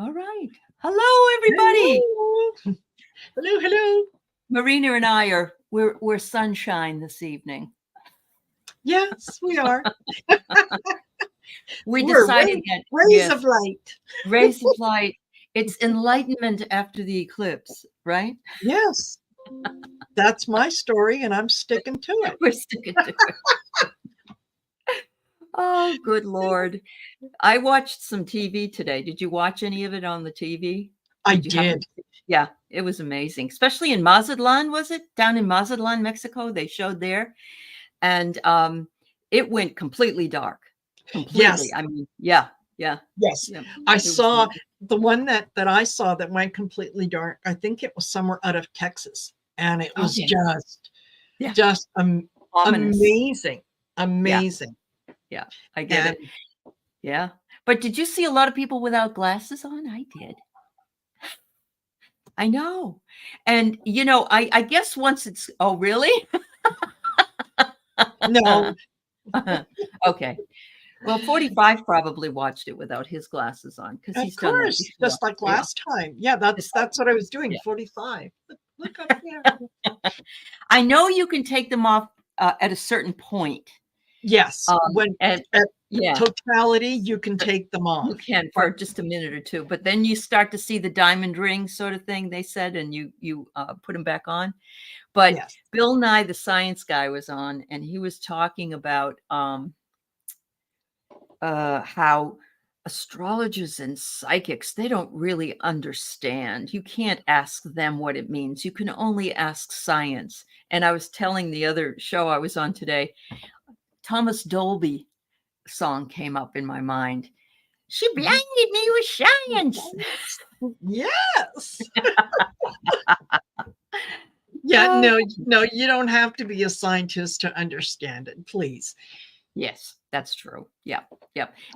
All right. Hello, everybody. Hello. Hello, hello. Marina and I we're sunshine this evening. Yes, we are. We We're decided that rays of light. rays of light. It's enlightenment after the eclipse, right? Yes, that's my story, and I'm sticking to it. We're sticking to it. Oh, good Lord. I watched some TV today. Did you watch any of it on the TV? I Did you happen did. to- Yeah, it was amazing. Especially in Mazatlan, was it? Down in Mazatlan, Mexico, they showed there. And it went completely dark. Completely. Yes, I mean, yeah. yes. Yeah. I It was saw amazing. the one that I saw that went completely dark. I think it was somewhere out of Texas, and it was Okay. Yeah. just Ominous. amazing, Yeah. amazing. Yeah. I get And it. Yeah. But did you see a lot of people without glasses on? I did. I know. And I guess once it's oh really? no, Okay. Well, 45 probably watched it without his glasses on because of he's done that course, before. just like Yeah. last time. Yeah, Just that's what I was doing. yeah. 45. Look up there. I know you can take them off at a certain point. Yes, when And at yeah, totality, you can take them you off. can But for just a minute or two, but then you start to see the diamond ring sort of thing they said, and you put them back on. But yes, Bill Nye, the science guy, was on, and he was talking about how astrologers and psychics, they don't really understand. You can't ask them what it means. You can only ask science. And I was telling the other show I was on today, Thomas Dolby song came up in my mind. She blinded me with science. yes. Yeah, Oh, no, you don't have to be a scientist to understand it, please. yes, that's true. Yeah.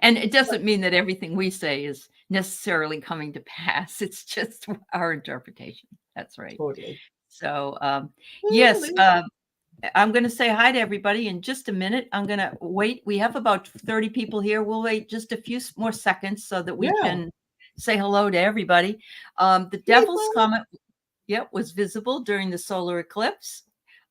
And it doesn't mean that everything we say is necessarily coming to pass. It's just our interpretation. That's right. Totally. So, yes, Totally. I'm going to say hi to everybody in just a minute. I'm going to wait. We have about 30 people here. We'll wait just a few more seconds so that we Yeah. can say hello to everybody. The Devil's People. Comet, was visible during the solar eclipse.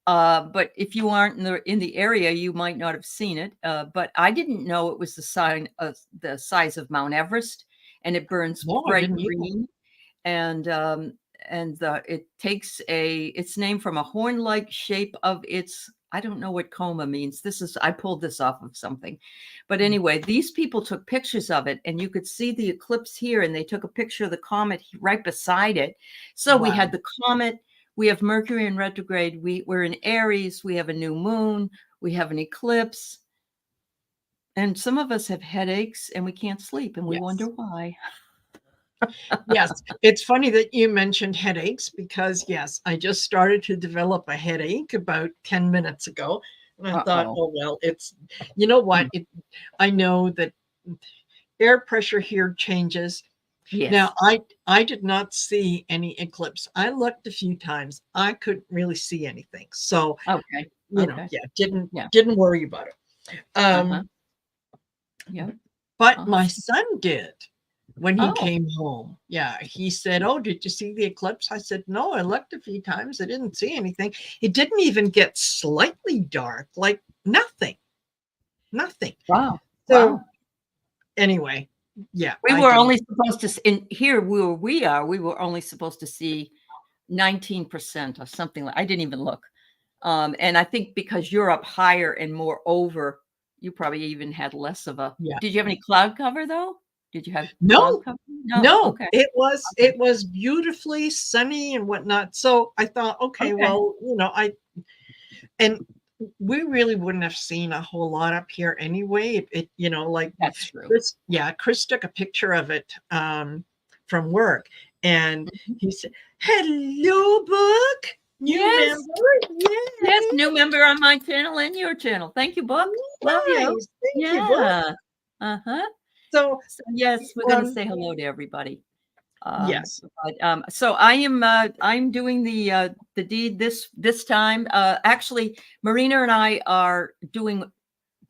But if you aren't in the area, you might not have seen it. But I didn't know it was the size of Mount Everest, and it burns No, I bright didn't either. green. And it takes its name from a horn-like shape of its. I don't know what coma means. I pulled this off of something, but anyway, these people took pictures of it, and you could see the eclipse here, and they took a picture of the comet right beside it. So we Wow. had the comet. We have Mercury in retrograde. We're in Aries. We have a new moon. We have an eclipse. And some of us have headaches and we can't sleep, and we wonder Yes. why. Yes. It's funny that you mentioned headaches because, yes, I just started to develop a headache about 10 minutes ago. And I thought, Uh-oh. oh, well, you know what? I know that air pressure here changes. Now, Yes. I did not see any eclipse. I looked a few times. I couldn't really see anything. So, Okay. Okay. yeah, Yeah. didn't worry about it. Uh-huh. Yeah. But my Awesome. son did when he Oh, came home. Yeah, he said, "Oh, did you see the eclipse?" I said, "No, I looked a few times. I didn't see anything. It didn't even get slightly dark, like nothing, nothing." wow. So Wow. anyway, yeah, We I were didn't. only supposed to, in here where we are, we were only supposed to see 19% or something. I didn't even look. And I think because you're up higher and more over, you probably even had less of a. Yeah. Did you have any cloud cover though? Did you have cloud No, cover? No. no, Okay. it was beautifully sunny and whatnot. So I thought, okay, Okay. well, and we really wouldn't have seen a whole lot up here anyway. Like That's true. Chris took a picture of it from work, and Mhm. he said, "Hello, book, new Yes. member, Yes. yay, New member on my channel and your channel. Thank you, Book. Love you. nice, thank you, book." Yeah. Uh-huh. So, So yes, we're going to um, say hello to everybody. yes, So I'm doing the deed this time. Actually, Marina and I are doing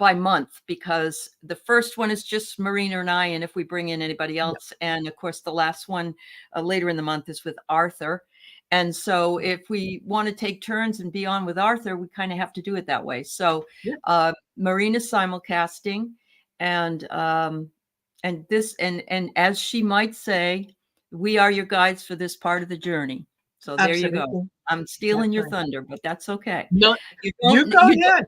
by month, because the first one is just Marina and I, and if we bring in anybody Yeah. else, and of course the last one later in the month is with Arthur. And so if we want to take turns and be on with Arthur, we kind of have to do it that way. So Yeah. Marina's simulcasting, and this, and as she might say, we are your guides for this part of the journey. So there you go. Absolutely. I'm stealing That's your right. thunder, but that's okay. No, You you don't go you don't ahead.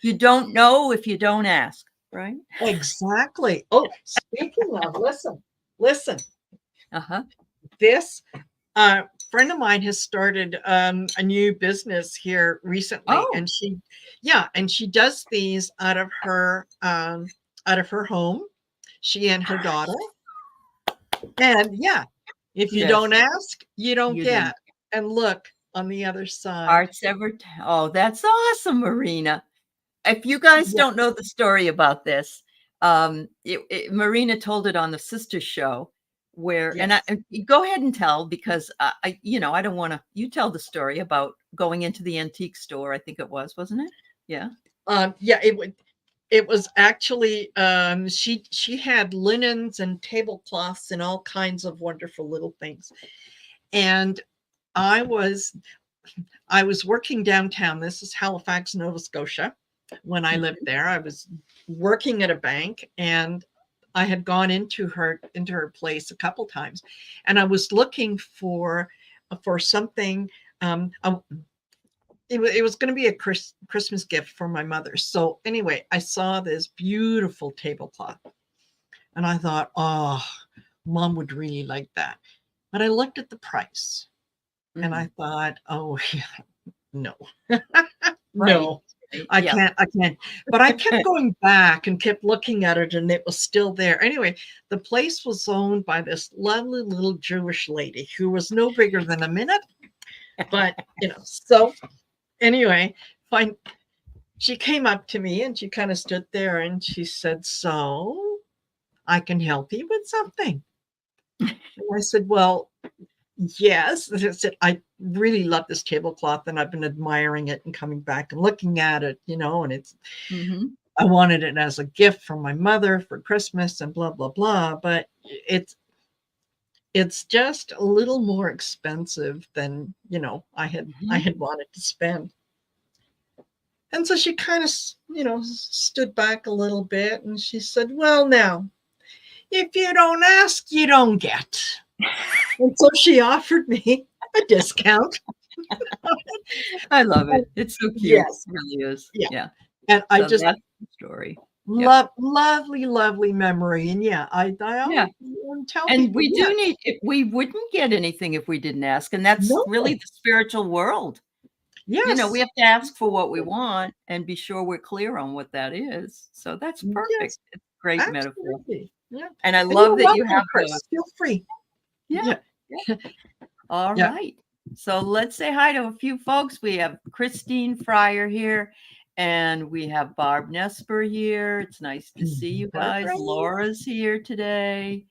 you don't know if you don't ask, right? Exactly. Oh, speaking of, listen. Uh-huh. This friend of mine has started a new business here recently, Oh, and she does these out of her home. She and her daughter, and yeah, if you yes, don't ask, you don't you get. don't. And look on the other side. Hearts ever oh, that's awesome, Marina. If you guys Yeah. don't know the story about this, Marina told it on the sister show where, and Yes. go ahead and tell, because I don't want to, you tell the story about going into the antique store. I think it was, wasn't it? Yeah. Yeah, it was actually she had linens and tablecloths and all kinds of wonderful little things. And I was working downtown. This is Halifax, Nova Scotia. When I lived Mhm. there, I was working at a bank, and I had gone into her place a couple times, and I was looking for something. It was going to be a Christmas gift for my mother. So anyway, I saw this beautiful tablecloth, and I thought, oh, mom would really like that. But I looked at the price, and I Mm. thought, oh, yeah, no, Right. no, Right. I Yeah. can't, I can't. But I kept going back and kept looking at it, and it was still there. Anyway, the place was owned by this lovely little Jewish lady who was no bigger than a minute. But, so anyway, fine. She came up to me and she kind of stood there and she said, so I can help you with something. And I said, well, yes. I said, I really love this tablecloth and I've been admiring it and coming back and looking at it, and Mhm. I wanted it as a gift from my mother for Christmas and blah, blah, blah. But it's just a little more expensive than, I Mhm. had wanted to spend. And so she kind of, stood back a little bit and she said, well, now, if you don't ask, you don't get. And so she offered me a discount. I love it. It's so cute. Yes. It really is. Yeah. Yeah. And I So just that's the story. Yep. lovely, lovely memory. And yeah, I Yeah. always tell And people, we yeah, do need if we wouldn't get anything if we didn't ask, and that's no, really the spiritual world. We yes, have to ask for what we want and be sure we're clear on what that is. So that's perfect. yes, It's a great metaphor. absolutely. Yeah. And I And you're love that you welcome, have those. Chris. Feel free. Yeah. Yeah. Yeah. All Yeah. right. So let's say hi to a few folks. We have Christine Fryer here, and we have Barb Nesper here. It's nice to see you guys. Barbara. Laura's here today,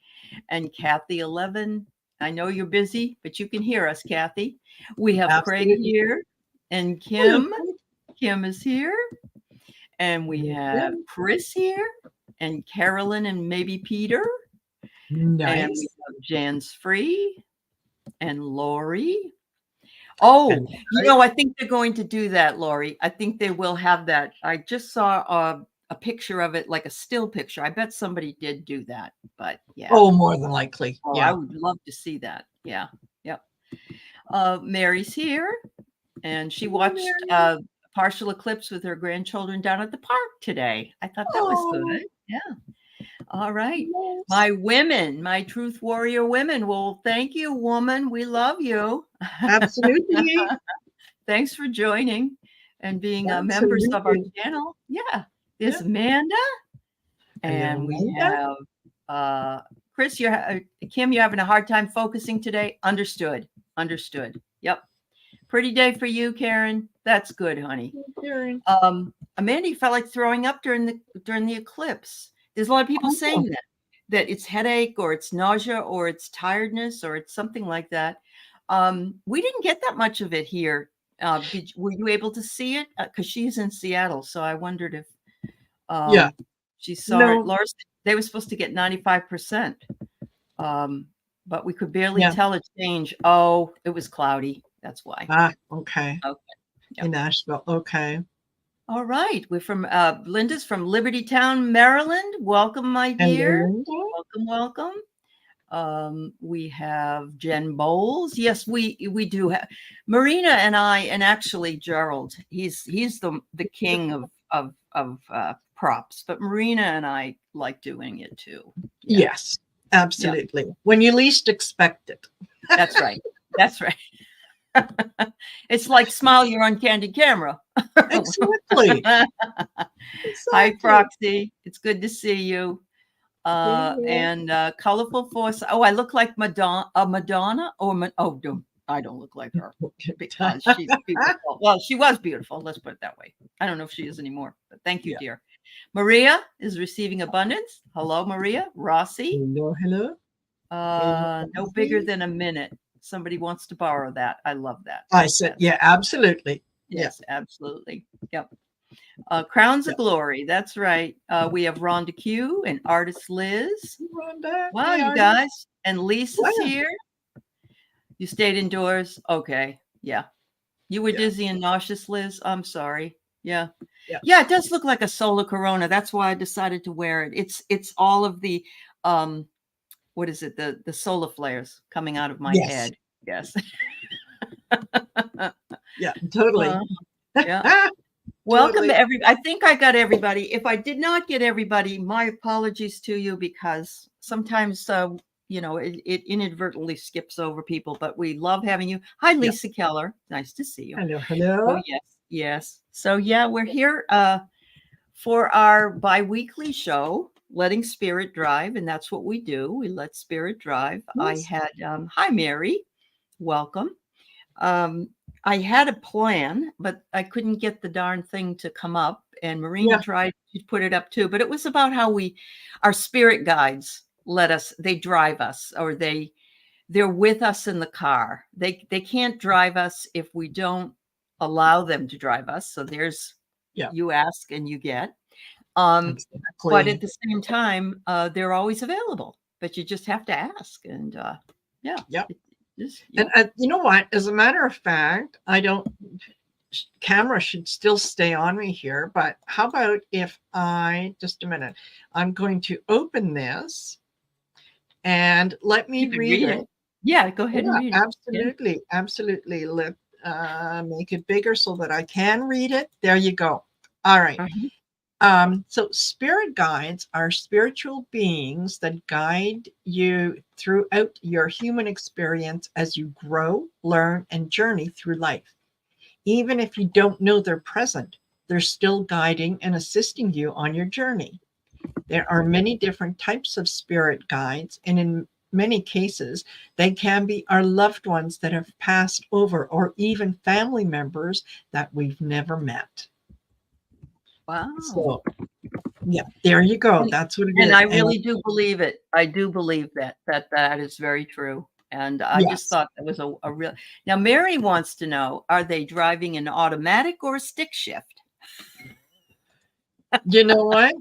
and Kathy 11. I know you're busy, but you can hear us, Kathy. We have Craig Absolutely. here, and Hello, Kim. Kim is here, and we have Craig. Chris here, and Carolyn, and maybe Peter, and we Nice. have Jan's Free, and Lori. Oh, And I I think they're going to do that, Lori. I think they will have that. I just saw a picture of it, like a still picture. I bet somebody did do that, but yeah. oh, more than likely. Oh, I Yeah. would love to see that. Yeah. Yep. Mary's here, and she watched Mary. partial eclipse with her grandchildren down at the park today. I thought that was good. Oh, Yeah. All right. yes. My women, my truth warrior women. Well, thank you, woman. We love you. Absolutely. Thanks for joining and being members of our Absolutely. channel. Yeah. Yeah. There's Amanda, and we Yolanda. have Chris. Kim, you're having a hard time focusing today. Understood. Understood. Yep. Pretty day for you, Karen. That's good, honey. Karen. Amanda, you felt like throwing up during the eclipse. There's a lot of people saying Oh, that it's headache or it's nausea or it's tiredness or it's something like that. We didn't get that much of it here. Were you able to see it? Because she's in Seattle, so I wondered if Yeah. She saw it. No. Laura, they were supposed to get 95%. But we could barely Yeah. tell a change. Oh, it was cloudy. That's why. Okay. Okay. Yep. In Nashville. Okay. All right. We're from Linda's from Liberty Town, Maryland. Welcome, my dear. Hello, Linda. Welcome. We have Jen Bowles. Yes, we do have Marina and I, and actually Gerald. He's the king of props, but Marina and I like doing it too. Yeah. Yes, absolutely. Yeah. When you least expect it. That's right. That's right. It's like smile, you're on candid camera. Exactly. Hi, Proxy. It's good to see you. And colorful force. Oh, I look like Madonna. I don't look like her because she's beautiful. Well, she was beautiful. Let's put it that way. I don't know if she is anymore, but thank you, dear. Maria is receiving abundance. Hello, Maria. Rossi. Hello. No bigger than a minute. Somebody wants to borrow that. I love that. I said, yeah, absolutely. Yes, absolutely. Yep. Crowns of Glory. That's right. We have Rhonda Q and artist Liz. Rhonda. Wow, you guys. And Lisa's here. You stayed indoors. Okay. Yeah. You were dizzy and nauseous, Liz. I'm sorry. Yeah. Yeah, it does look like a solar corona. That's why I decided to wear it. It's all of the what is it? The solar flares coming out of my head. Yes. Yeah, totally. Yeah. Welcome to everybody. I think I got everybody. If I did not get everybody, my apologies to you, because sometimes it inadvertently skips over people, but we love having you. Hi, Lisa Keller. Nice to see you. Hello. Oh, yes. So we're here for our bi-weekly show, Letting Spirit Drive, and that's what we do. We let Spirit drive. Yes. I had hi, Mary. Welcome. I had a plan, but I couldn't get the darn thing to come up, and Marina tried to put it up too, but it was about how our spirit guides they drive us, or they're with us in the car. They can't drive us if we don't allow them to drive us. So there's you ask and you get. Exactly. But at the same time, they're always available, but you just have to ask. And And you know what? As a matter of fact, camera should still stay on me here, but how about if just a minute, I'm going to open this and let me read it. Yeah, go ahead and read it. Absolutely. Absolutely. Let make it bigger so that I can read it. There you go. All right. So spirit guides are spiritual beings that guide you throughout your human experience as you grow, learn, and journey through life. Even if you don't know they're present, they're still guiding and assisting you on your journey. There are many different types of spirit guides, and in many cases, they can be our loved ones that have passed over, or even family members that we've never met. Wow. So, there you go. That's what it is. And I really do believe it. I do believe that is very true. And I just thought that was a real. Now, Mary wants to know, are they driving an automatic or a stick shift? You know what?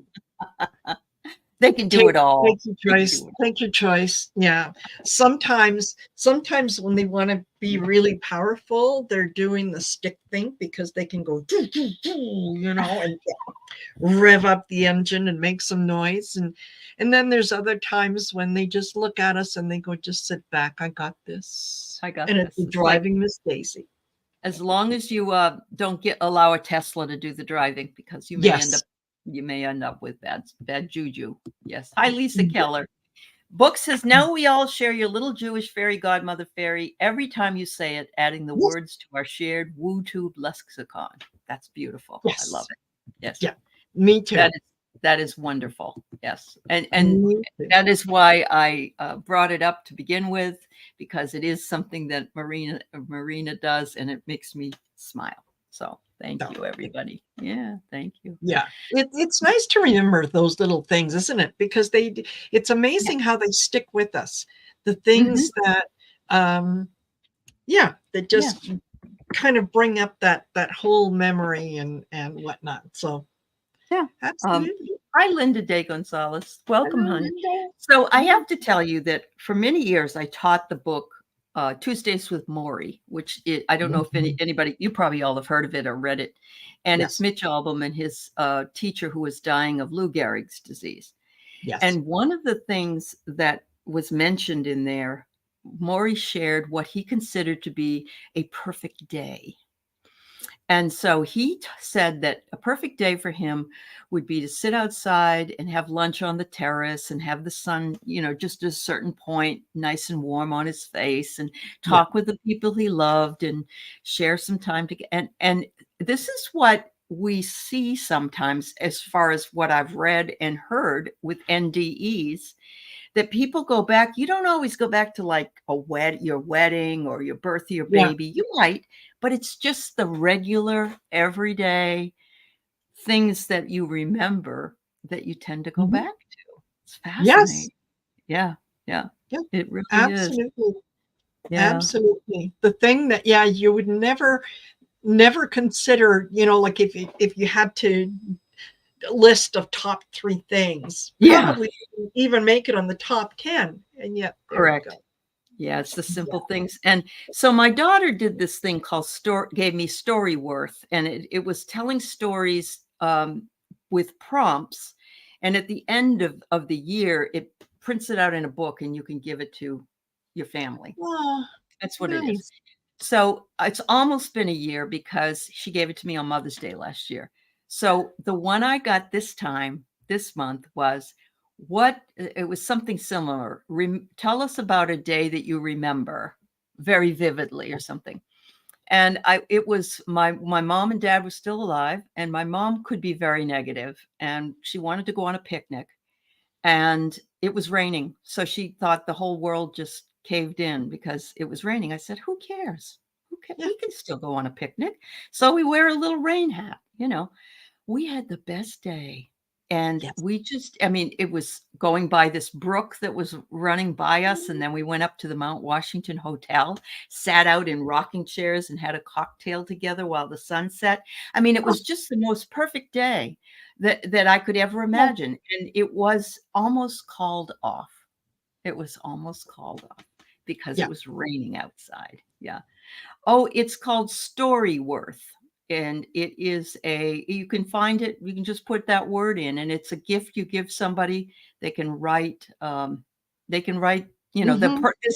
They can do it all. Take your choice. Yeah. Sometimes when they want to be really powerful, they're doing the stick thing because they can go, and rev up the engine and make some noise. And then there's other times when they just look at us and they go, just sit back. I got this. And it's driving Miss Daisy. As long as you don't allow a Tesla to do the driving, because you may end up with bad juju. Yes. Hi, Lisa Keller. Book says, now we all share your little Jewish fairy godmother fairy every time you say it, adding the words to our shared WooTube lexicon. That's beautiful. Yes. I love it. Yes. Yeah. Me too. That is wonderful. Yes. And that is why I brought it up to begin with, because it is something that Marina does, and it makes me smile. So thank you, everybody. Yeah, thank you. Yeah, it's nice to remember those little things, isn't it? Because it's amazing how they stick with us. The things that, that just kind of bring up that whole memory and whatnot. So Yeah. Absolutely. Hi, Linda Day Gonzalez. Welcome, Hello, honey. Linda. So I have to tell you that for many years I taught the book Tuesdays with Maury, which I don't know if anybody, you probably all have heard of it or read it. And it's Yes. Mitch Albom and his teacher who was dying of Lou Gehrig's disease. Yes. And one of the things that was mentioned in there, Maury shared what he considered to be a perfect day. And so he said that a perfect day for him would be to sit outside and have lunch on the terrace and have the sun, just at a certain point, nice and warm on his face, and talk with the people he loved and share some time together. And this is what we see sometimes, as far as what I've read and heard with NDEs, that people go back. You don't always go back to like your wedding or your birth of your baby. You might, but it's just the regular, everyday things that you remember that you tend to go back to. It's fascinating. Yes. Yeah. It really Absolutely. is. Yeah. Absolutely. The thing that, you would never consider, like if you had to list of top 3 things, probably even make it on the top 10. And yet, correct. Yeah, it's the simple things. And so my daughter did this thing called gave me Storyworth, and it was telling stories with prompts. And at the end of the year, it prints it out in a book and you can give it to your family. That's what it is. So it's almost been a year because she gave it to me on Mother's Day last year. So the one I got this month was it was something similar. Tell us about a day that you remember very vividly or something. And it was my mom and dad were still alive, and my mom could be very negative, and she wanted to go on a picnic, and it was raining. So she thought the whole world just caved in because it was raining. I said, who cares? We can still go on a picnic. So we wear a little rain hat, We had the best day. And it was going by this brook that was running by us. And then we went up to the Mount Washington Hotel, sat out in rocking chairs and had a cocktail together while the sun set. It was just the most perfect day that I could ever imagine. And it was almost called off. It was almost called off because it was raining outside. Yeah. Oh, it's called Storyworth. And it is you can find it. You can just put that word in, and it's a gift you give somebody. They can write, there's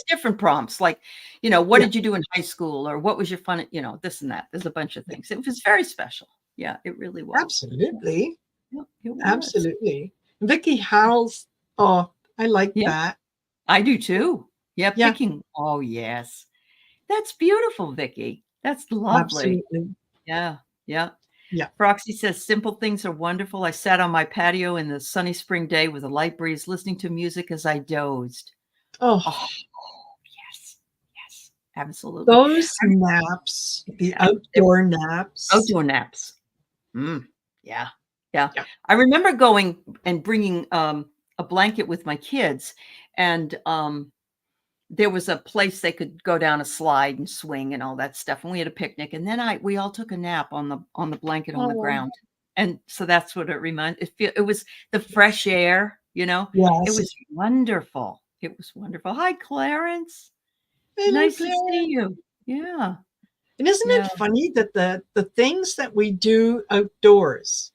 different prompts like, what did you do in high school? Or what was your fun, this and that. There's a bunch of things. It was very special. Yeah, it really was. Absolutely. Yeah, it was. Absolutely. Vicki Howell's, I like that. I do too. Yeah, picking. Oh, yes. That's beautiful, Vicki. That's lovely. Absolutely. Yeah. Yeah. Yeah. Proxy says simple things are wonderful. I sat on my patio in the sunny spring day with a light breeze, listening to music as I dozed. Oh yes. Yes. Absolutely. Those naps, the outdoor naps. Outdoor naps. Yeah. Yeah. I remember going and bringing a blanket with my kids, and there was a place they could go down a slide and swing and all that stuff. And we had a picnic, and then we all took a nap on the blanket on the ground. And so that's what it reminded. It was the fresh air, Yes. It was wonderful. It was wonderful. Hi, Clarence. Nice to see you. Yeah. And isn't it funny that the things that we do outdoors,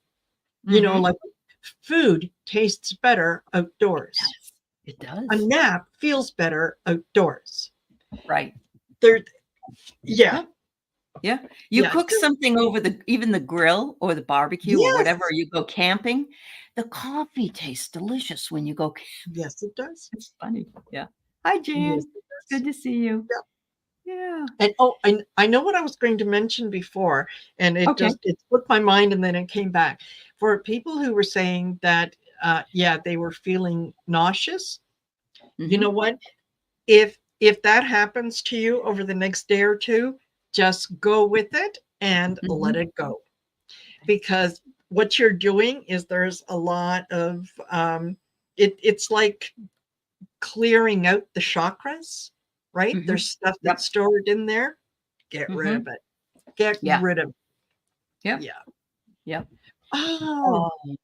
like food tastes better outdoors. Yes, it does. A nap feels better outdoors. Right. Yeah. You cook something over even the grill or the barbecue or whatever, you go camping. The coffee tastes delicious when you go camping. Yes, it does. It's funny. Yeah. Hi, Jan. Yes, good to see you. Yeah. And I know what I was going to mention before, and it slipped my mind and then it came back. For people who were saying that, they were feeling nauseous. You know what? If that happens to you over the next day or two, just go with it and let it go. Because what you're doing is there's a lot of, it's like clearing out the chakras, right? There's stuff that's stored in there. Get rid of it. Get rid of it. Yeah. Oh, Oh,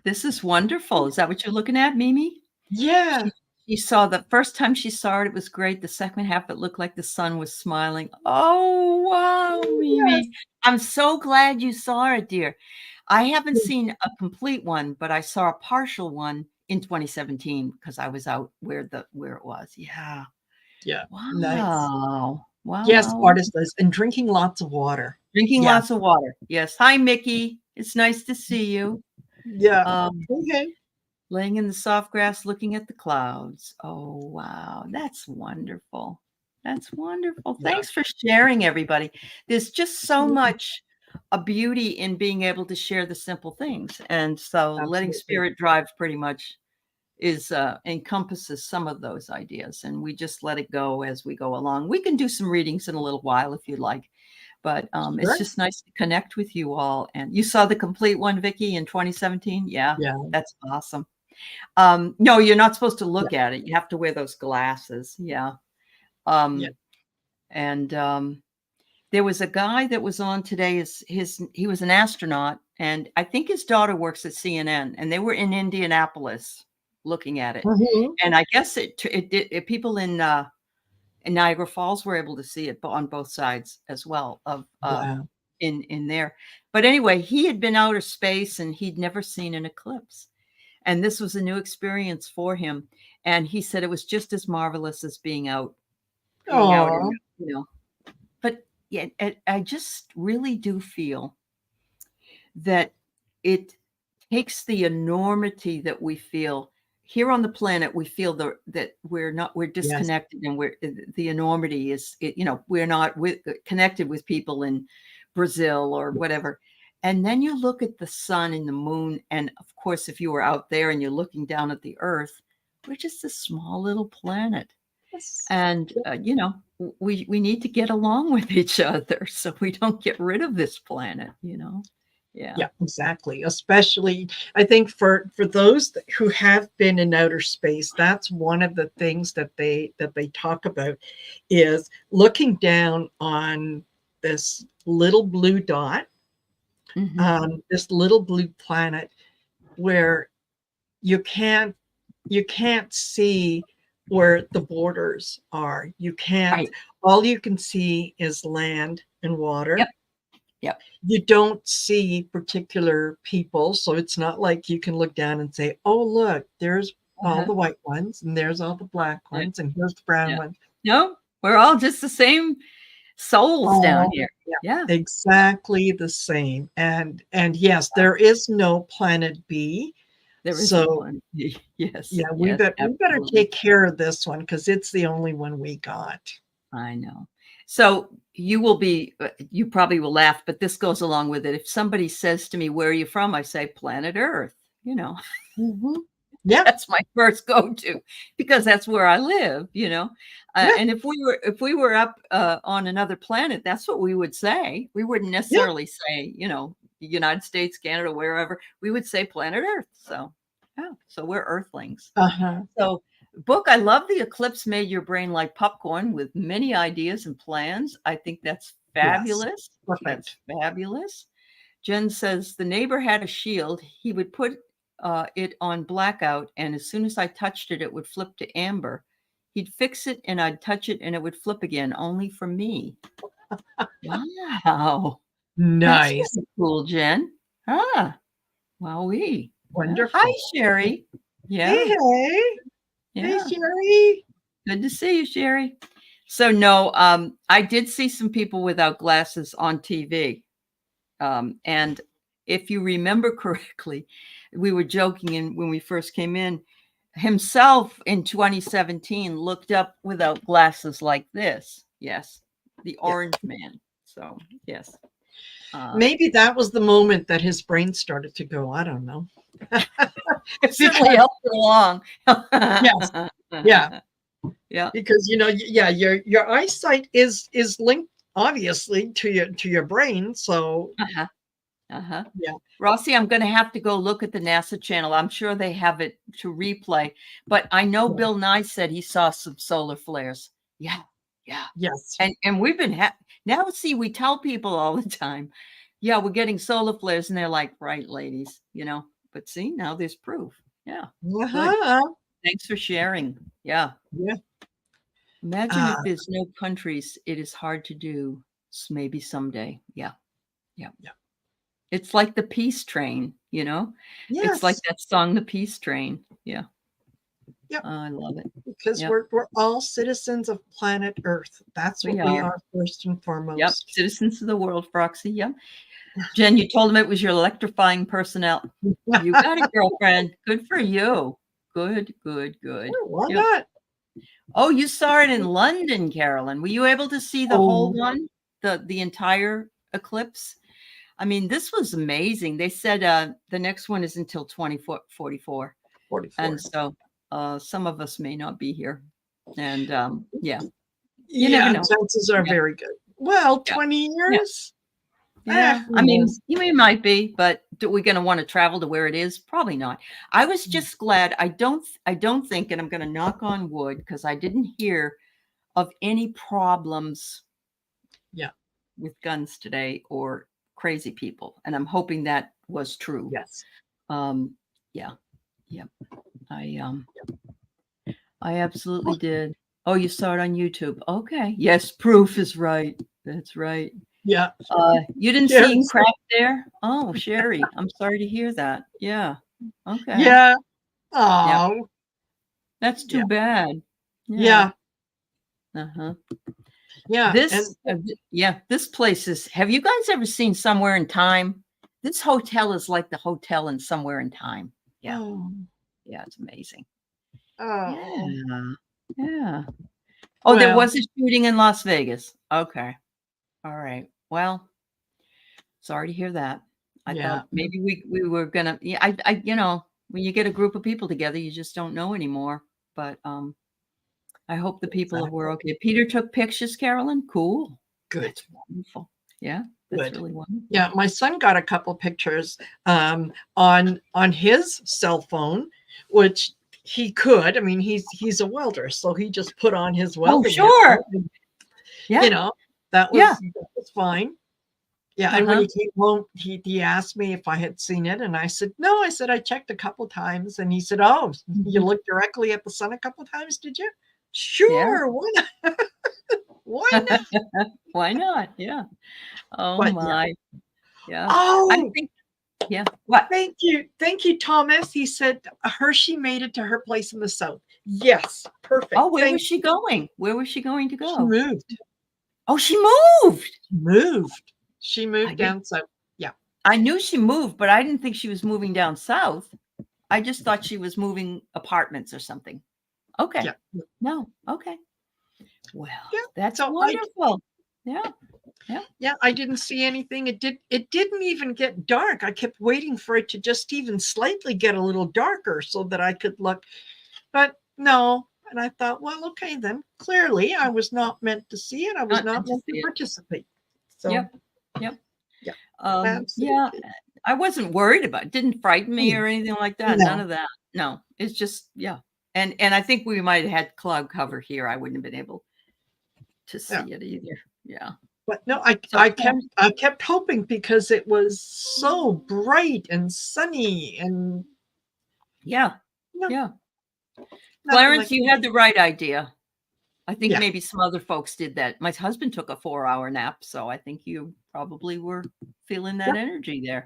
this is wonderful. Is that what you're looking at, Mimi? yeah. She saw the first time she saw it, it was great. The second half, it looked like the sun was smiling. Oh, wow, Yes. Mimi. I'm so glad you saw it, dear. I haven't seen a complete one, but I saw a partial one in 2017 because I was out where it was. Yeah. Yeah. Nice. Wow. Wow, Yes, wow. artist does. And drinking lots of water. Drinking Yeah. lots of water. Yes. Hi, Mickey. It's nice to see you. Yeah. Um, Okay. laying in the soft grass, looking at the clouds. Oh, wow. That's wonderful. That's wonderful. Yeah. Thanks for sharing, everybody. There's just so much a beauty in being able to share the simple things. And so letting Absolutely. spirit drive pretty much is encompasses some of those ideas. And we just let it go as we go along. We can do some readings in a little while if you'd like. But it's Sure. just nice to connect with you all. And you saw the complete one, Vicki, in 2017? Yeah, Yeah. that's awesome. No, you're not supposed to Yeah. look at it. You have to wear those glasses. Yeah. Yeah. And there was a guy that was on today. He was an astronaut, and I think his daughter works at CNN, and they were in Indianapolis looking at it. Mhm. And I guess people in Niagara Falls were able to see it on both sides as well of Wow. in there. But anyway, he had been outer space and he'd never seen an eclipse. And this was a new experience for him. And he said it was just as marvelous as being out in, Oh, but yeah, I just really do feel that it takes the enormity that we feel here on the planet. We feel that we're yes. disconnected, and the enormity is, we're not connected with people in Brazil or whatever. And then you look at the sun and the moon, and of course, if you were out there and you're looking down at the earth, we're just a small little planet. Yes. And we need to get along with each other so we don't get rid of this planet. Yeah. Yeah, exactly. Especially, I think for those who have been in outer space, that's one of the things that they talk about is looking down on this little blue dot, this little blue planet where you can't see where the borders are. You can't. Right. All you can see is land and water. Yep. Yep. You don't see particular people, so it's not like you can look down and say, oh, look, there's all the white ones and there's all the black Yeah. ones and here's the brown Yeah. ones. No, we're all just the same souls down here. Yeah. Exactly the same. And yes, there is no planet B. There isn't So one. Yes. yeah, we Yes. better Absolutely. take care of this one because it's the only one we got. I know. So you probably will laugh, but this goes along with it. If somebody says to me, "Where are you from?" I say, "Planet Earth." Mhm. Yeah, That's my first go-to because that's where I live. yeah, And if we were up on another planet, that's what we would say. We wouldn't yeah. necessarily say, the United States, Canada, wherever. We would say planet Earth. So, yeah, so we're Earthlings. Uh-huh. So, book, I love the eclipse made your brain like popcorn with many ideas and plans. I think that's Yes. fabulous. That's Perfect. fabulous. Jen says the neighbor had a shield. He would put it on blackout, and as soon as I touched it, it would flip to amber. He'd fix it, and I'd touch it, and it would flip again, only for me. Wow, that's Nice. really cool, Jen. Ah, wowee. Yeah. Hi, Wonderful. Sherry. Hey, Yeah, hey. Hey, yeah. Sherry. Good to see you, Sherry. So no, I did see some people without glasses on TV. And if you remember correctly, we were joking when we first came in. Himself in 2017 looked up without glasses like this. Yes, the Yeah. orange man. So yes, Maybe that was the moment that his brain started to go. I don't know. it certainly helped it along. Yes. Yeah. Yeah. Because yeah, your eyesight is linked obviously to your brain. So Uh-huh. Uh-huh. yeah. Rossi, I'm going to have to go look at the NASA channel. I'm sure they have it to replay, but I know Bill Nye said he saw some solar flares. Yeah. Yeah. Yes. And we've been now see, we tell people all the time, yeah, we're getting solar flares. And they're like, right, ladies, but see, now there's proof. Yeah. Good. Uh-huh. Thanks for sharing. Yeah. Yeah. Imagine Uh, if there's no countries, it is hard to do. Maybe someday. Yeah. Yeah. yeah. It's like the peace train, It's like Yes. that song, The Peace Train. Yeah. Yep. I love it. Because Yep. we're all citizens of planet Earth. That's what we are first and Yep. foremost. Citizens of the world, Froxy. Yep. Jen, you told him it was your electrifying personality. You got it, girlfriend. Good for you. Good, good, good. Sure, why Yep. not? Oh, you saw it in London, Carolyn. Were you able to see the whole one, the entire eclipse? I mean, this was amazing. They said the next one is until 2044. 44. And so some of us may not be here. And yeah. You never know. Chances are very good. Well, 20 years? Yeah. I mean, you might be, but are we going to want to travel to where it is? Probably not. I was just glad. I don't think, and I'm going to knock on wood because I didn't hear of any problems with guns today or crazy people. And I'm hoping that was true. Yes. Yeah. Yep. I absolutely did. Oh, you saw it on YouTube. Okay. Yes, proof is right. That's right. Yeah. You didn't see him crack there? Oh, Sherry, I'm sorry to hear that. Yeah. Okay. Yeah. Oh. Yep. That's too bad. Yeah. Uh-huh. Yeah. This place is, have you guys ever seen Somewhere in Time? This hotel is like the hotel in Somewhere in Time. Yeah. Oh. Yeah, it's amazing. Oh. Yeah. Oh, there was a shooting in Las Vegas. Okay. All right. Well, sorry to hear that. I thought maybe we were gonna. Yeah, I when you get a group of people together, you just don't know anymore. But I hope the people were okay. Peter took pictures, Carolyn. Cool. Good. That's wonderful. Yeah, that's really wonderful. Yeah, my son got a couple pictures on his cell phone, which he could. I mean, he's a welder, so he just put on his welding. Oh, sure. Yeah. That was fine. Yeah. And when he came home, he asked me if I had seen it. And I said, no. I said, I checked a couple times. And he said, oh, you looked directly at the sun a couple times, did you? Sure. Why not? Why not? Why not? Yeah. Oh, my. Yeah. Oh, I think, What? Thank you, Thomas. He said Hershey made it to her place in the south. Yes. Perfect. Oh, where was she going? Where was she going to go? She moved. Oh, she moved. She moved down south. Yeah. I knew she moved, but I didn't think she was moving down south. I just thought she was moving apartments or something. Okay. Yeah. No. Okay. Well, that's wonderful. Yeah, I didn't see anything. It didn't even get dark. I kept waiting for it to just even slightly get a little darker so that I could look. But no. And I thought, well, okay, then clearly I was not meant to see it. I was not meant to participate. So Yep. Yeah. I wasn't worried about it. Didn't frighten me or anything like that. No. None of that. No, it's just, And I think we might have had cloud cover here. I wouldn't have been able to see it either. Yeah. But no, I kept hoping because it was so bright and sunny and Clarence, you had the right idea. I think maybe some other folks did that. My husband took a 4-hour nap, so I think you probably were feeling that energy there.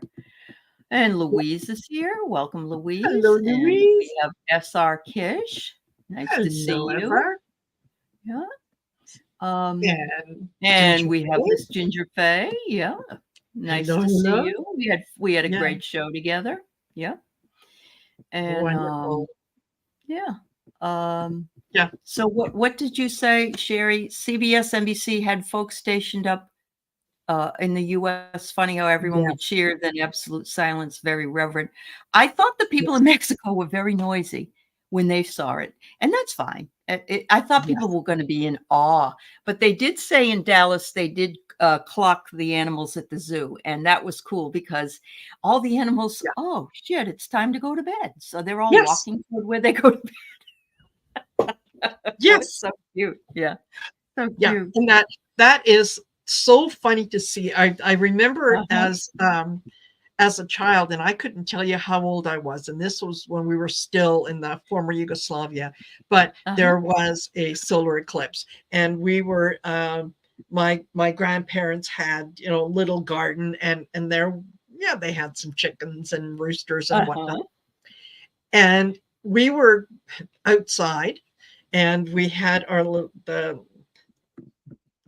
And Louise is here. Welcome, Louise. Hello, Louise. And we have SR Kish. Nice to see you. Ever. Yeah. And we have Miss Ginger Faye. Yeah. Nice to see you. We had a great show together. Yeah. And wonderful. So what did you say, Sherry? CBS, NBC had folks stationed up in the U.S. Funny how everyone would cheer, then absolute silence, very reverent. I thought the people in Mexico were very noisy when they saw it, and that's fine. I thought people were going to be in awe, but they did say in Dallas they did clock the animals at the zoo, and that was cool because all the animals, oh shit, it's time to go to bed. So they're all walking toward where they go to bed. Yes. So cute. Yeah. So cute. Yeah. And that is so funny to see. I remember Uh-huh. as a child, and I couldn't tell you how old I was, and this was when we were still in the former Yugoslavia, but Uh-huh. there was a solar eclipse, and we were my grandparents had, you know, a little garden, and there, yeah, they had some chickens and roosters and whatnot, Uh-huh. and we were outside, and we had our the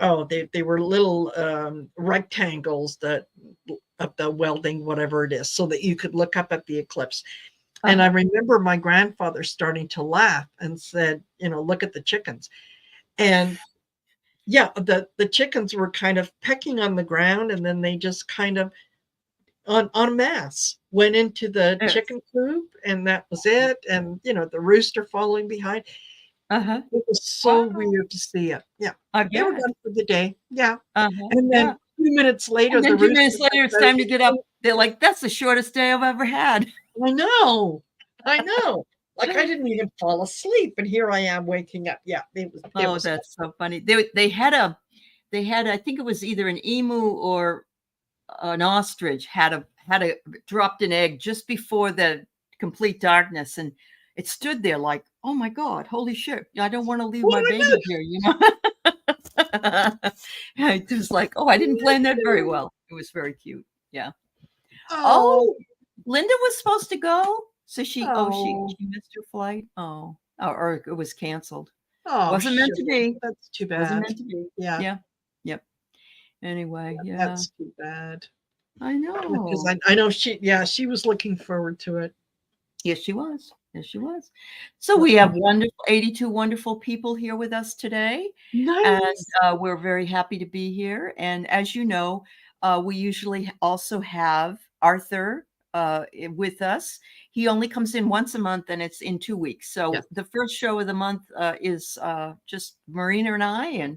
oh, they were little rectangles that of the welding, whatever it is, so that you could look up at the eclipse. And I Uh-huh. remember my grandfather starting to laugh and said, you know, look at the chickens. And yeah, the chickens were kind of pecking on the ground, and then they just kind of en masse went into the Yes. chicken coop, and that was it. And you know, the rooster following behind. Uh-huh. It was so Wow. weird to see it. Yeah. I They were bet. done for the day. Yeah. Uh-huh. And then Yeah. 2 minutes later, And the then 2 rooster minutes later, comes it's out time to get up. again. They're like, "That's the shortest day I've ever had." I know. I know. Like, I didn't even fall asleep, and here I am waking up. Yeah, it Oh, was that's so funny. They had I think it was either an emu or an ostrich had a dropped an egg just before the complete darkness, and it stood there like, "Oh my god, holy shit. I don't wanna leave what my I baby here," you know? I just like, "Oh, I didn't plan that very know. well." It was very cute. Yeah. Oh, Oh, Linda was supposed to go? So oh, she missed her flight? Oh. Or it was canceled. oh, Wasn't meant shoot. to be. That's too Wasn't bad. meant to be. Yeah, Yeah. Yep. Anyway, yeah. that's too bad. I Because know. I know she was looking forward to it. Yes, she was. Yes, she was. So we Uh-uh. have 82 wonderful people here with us today, and, Nice. we're very happy to be here, and as you know, we usually also have Arthur, with us. He only comes in once a month, and it's in 2 weeks. Yes. So the first show of the month, is, just Marina and I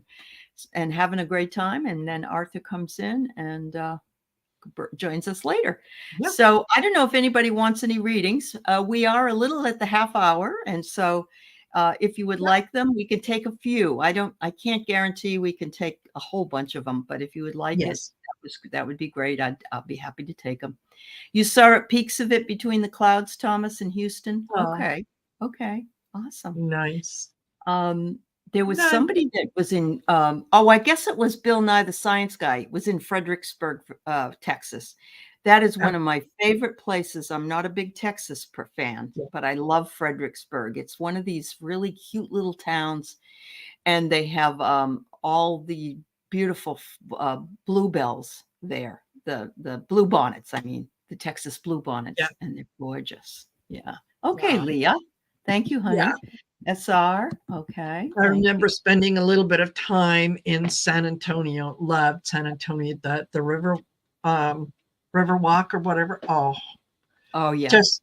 and having a great time, and then Arthur comes in and, joins us later. Yep. So I don't know if anybody wants any readings. We are a little at the half hour, and so if you would Yep. like them, we can take a few. I can't guarantee we can take a whole bunch of them, but if you would like it, Yes. that would be great. I'll be happy to take them. You saw peaks of it between the clouds, Thomas, in Houston. Oh, Okay, okay, awesome. nice. Um, there was Nice. somebody that was in, I guess it was Bill Nye the Science Guy, was in Fredericksburg, Texas. That is Uh, one of my favorite places. I'm not a big Texas fan, yeah. but I love Fredericksburg. It's one of these really cute little towns, and they have all the beautiful bluebells there, the blue bonnets. I mean, the Texas blue Yeah. bonnets, and they're gorgeous. Yeah. Okay, Wow. Leah. Thank you, Yeah. honey. SR. Okay. I Thank you. remember spending a little bit of time in San Antonio, loved San Antonio, the river walk or whatever. Oh, Oh, yeah. just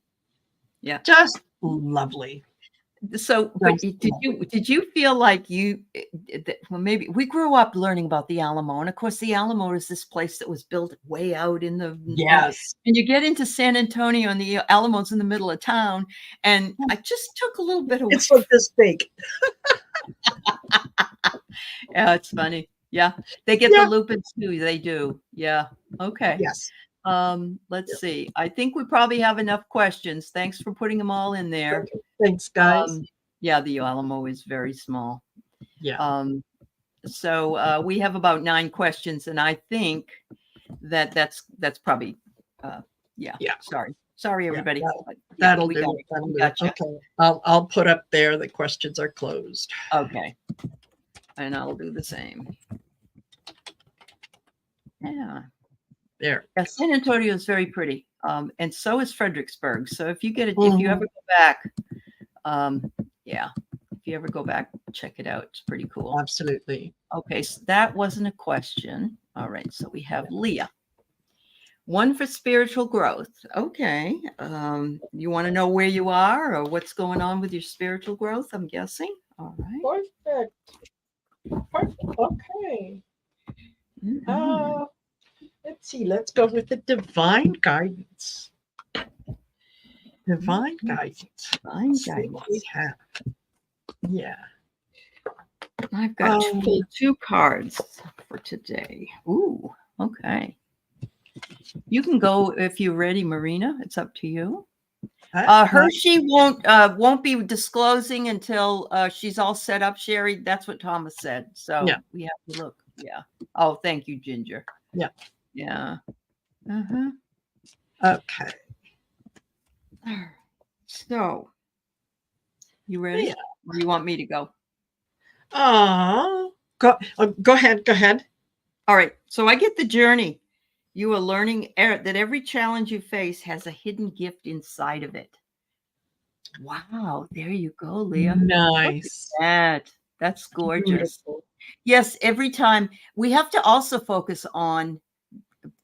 Yeah. just lovely. So, but Just lovely. did you feel like well, maybe we grew up learning about the Alamo, and of course, the Alamo is this place that was built way out in the Yes. and you get into San Antonio, and the Alamo's in the middle of town, and I just took a little bit away It's like this big. Yeah, it's funny. Yeah. They get the Yeah. lupins too, they do. Yeah. Okay. Yes. Let's Yep. see. I think we probably have enough questions. Thanks for putting them all in there. Okay. Thanks, guys. Um, yeah, the Alamo is very small. Yeah. Um, so we have about 9 questions, and I think that's probably yeah. Yeah. Sorry, Yeah. everybody. But yeah, That'll we do got it. That'll we do it. gotcha. Okay. I'll put up there the questions are closed. Okay. And I'll do the same. Yeah. There. Yeah, San Antonio is very pretty. And so is Fredericksburg. So if you ever Mhm. go back, yeah, if you ever go back, check it out. It's pretty cool. Absolutely. Okay, so that wasn't a question. All right, so we have Leah. One for spiritual growth. Okay. You want to know where you are or what's going on with your spiritual growth, I'm guessing. All right. Perfect. Perfect. Okay. Mhm. Let's see. Let's go with the divine guidance. Divine guidance. Divine Let's see what we guidance. have. Yeah. I've got pulled 2 cards for today. Ooh, okay. You can go if you're ready, Marina. It's up to you. Hershey won't be disclosing until she's all set up, Sherry. That's what Thomas said. So Yeah. we have to look. Yeah. Oh, thank you, Ginger. Yeah. Yeah. Uh-huh. Okay. So you ready? Yeah. Or you want me to go? Go ahead. Go ahead. All right. So I get the journey. You are learning that every challenge you face has a hidden gift inside of it. Wow. There you go, Leah. Nice. Look at that. That's gorgeous. Beautiful. Yes. Every time we have to also focus on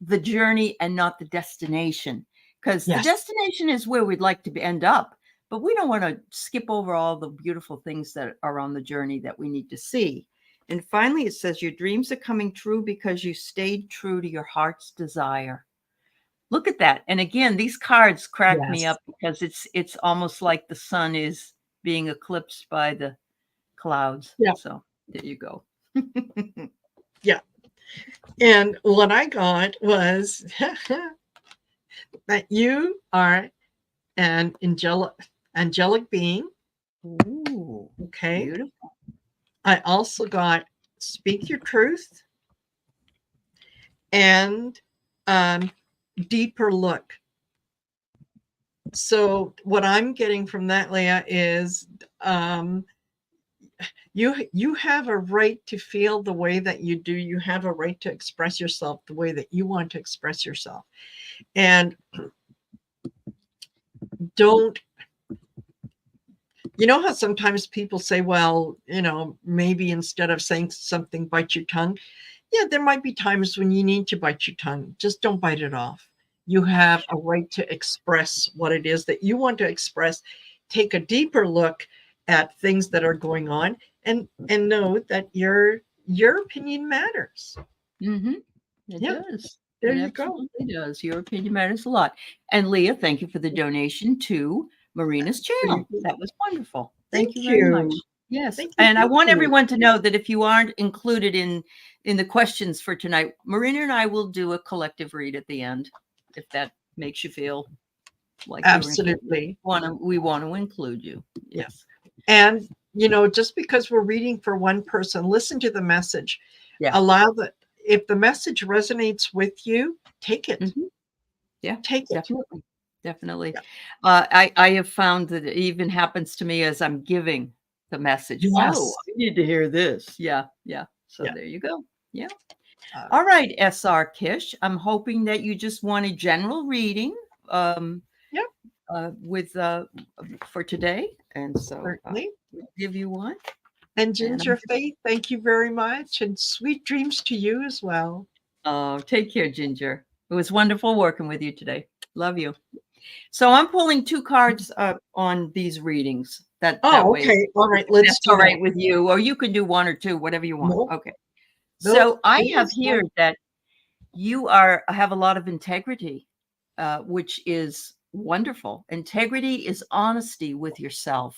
the journey and not the destination, because the destination is where we'd like to end up. But we don't want to skip over all the beautiful things that are on the journey that we need to see. And finally, it says your dreams are coming true because you stayed true to your heart's desire. Look at that. And again, these cards crack me up because it's almost like the sun is being eclipsed by the clouds. Yeah. So there you go. Yeah. And what I got was that you are an angelic being. Ooh, okay. Beautiful. I also got speak your truth and deeper look. So what I'm getting from that, Leah, is you have a right to feel the way that you do. You have a right to express yourself the way that you want to express yourself. And don't, you know how sometimes people say, well, you know, maybe instead of saying something, bite your tongue. Yeah, there might be times when you need to bite your tongue. Just don't bite it off. You have a right to express what it is that you want to express. Take a deeper look at things that are going on and know that your opinion matters. Mm-hmm. It does. There It you go. absolutely does. Your opinion matters a lot. And Leah, thank you for the donation to Marina's channel. That was wonderful. Thank you very much. Yes. And I want everyone to know that if you aren't included in the questions for tonight, Marina and I will do a collective read at the end, if that makes you feel like absolutely we want to include you. Yes. And you know, just because we're reading for one person, listen to the message. Yeah. Allow that. If the message resonates with you, take it. Mm-hmm. Yeah, take it. Definitely. Definitely. Yeah. I have found that it even happens to me as I'm giving the message. Yes. Oh, I need to hear this. Yeah. Yeah. So there you go. Yeah. All right, SR Kish. I'm hoping that you just want a general reading with for today. And so I'll give you one. And Ginger Faith, thank you very much. And sweet dreams to you as well. Oh, take care, Ginger. It was wonderful working with you today. Love you. So I'm pulling two cards on these readings. That way. Okay. All right. Let's that's all right with you. Or you can do one or two, whatever you want. No. Okay. So I have here that you have a lot of integrity, which is wonderful. Integrity is honesty with yourself,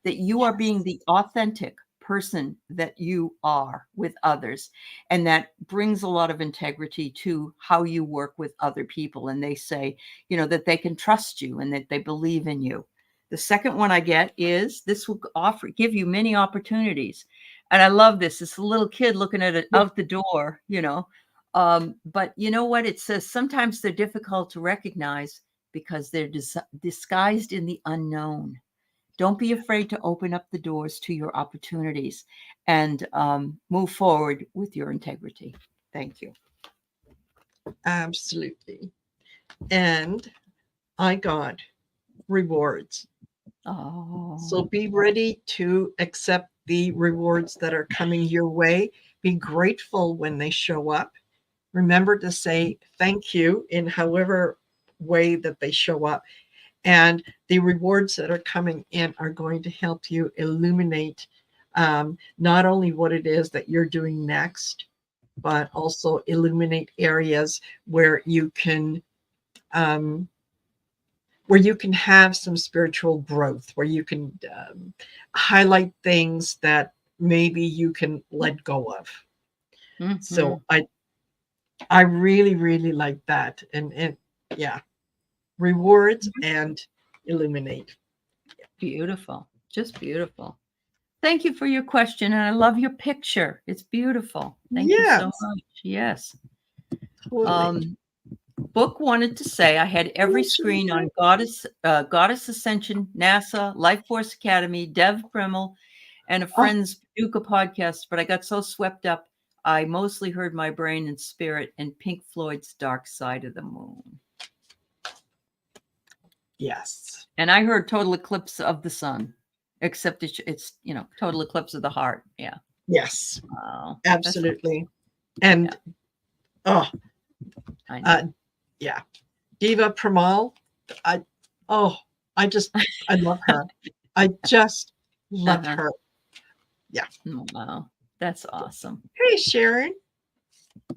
that you are being the authentic person that you are with others. And that brings a lot of integrity to how you work with other people. And they say, you know, that they can trust you and that they believe in you. The second one I get is this will give you many opportunities. And I love this. It's a little kid looking at it out the door, you know. But you know what? It says sometimes they're difficult to recognize because they're disguised in the unknown. Don't be afraid to open up the doors to your opportunities and move forward with your integrity. Thank you. Absolutely. And I got rewards. Oh. So be ready to accept the rewards that are coming your way. Be grateful when they show up. Remember to say thank you in however way that they show up. And the rewards that are coming in are going to help you illuminate not only what it is that you're doing next, but also illuminate areas where you can have some spiritual growth, where you can highlight things that maybe you can let go of. So Mhm. I really, really like that. And yeah, rewards and illuminate. Beautiful. Just beautiful. Thank you for your question, and I love your picture. It's beautiful. Thank you so Yes, much. Yes. totally. Um, Book wanted to say I had every screen on Goddess Ascension, NASA, Life Force Academy, Dev Primal, and a Oh, friend's Paducah podcast, but I got so swept up, I mostly heard my brain and spirit and Pink Floyd's Dark Side of the Moon. yes. And I heard Total Eclipse of the Sun, except it's Total Eclipse of the Heart. Yeah. Yes, Wow. That's what, absolutely. yeah, And oh, I know. uh, yeah, Diva Pramal. I oh, I love her. I just love Uh-huh. her. Yeah. Wow. That's awesome. Hey, Sharon.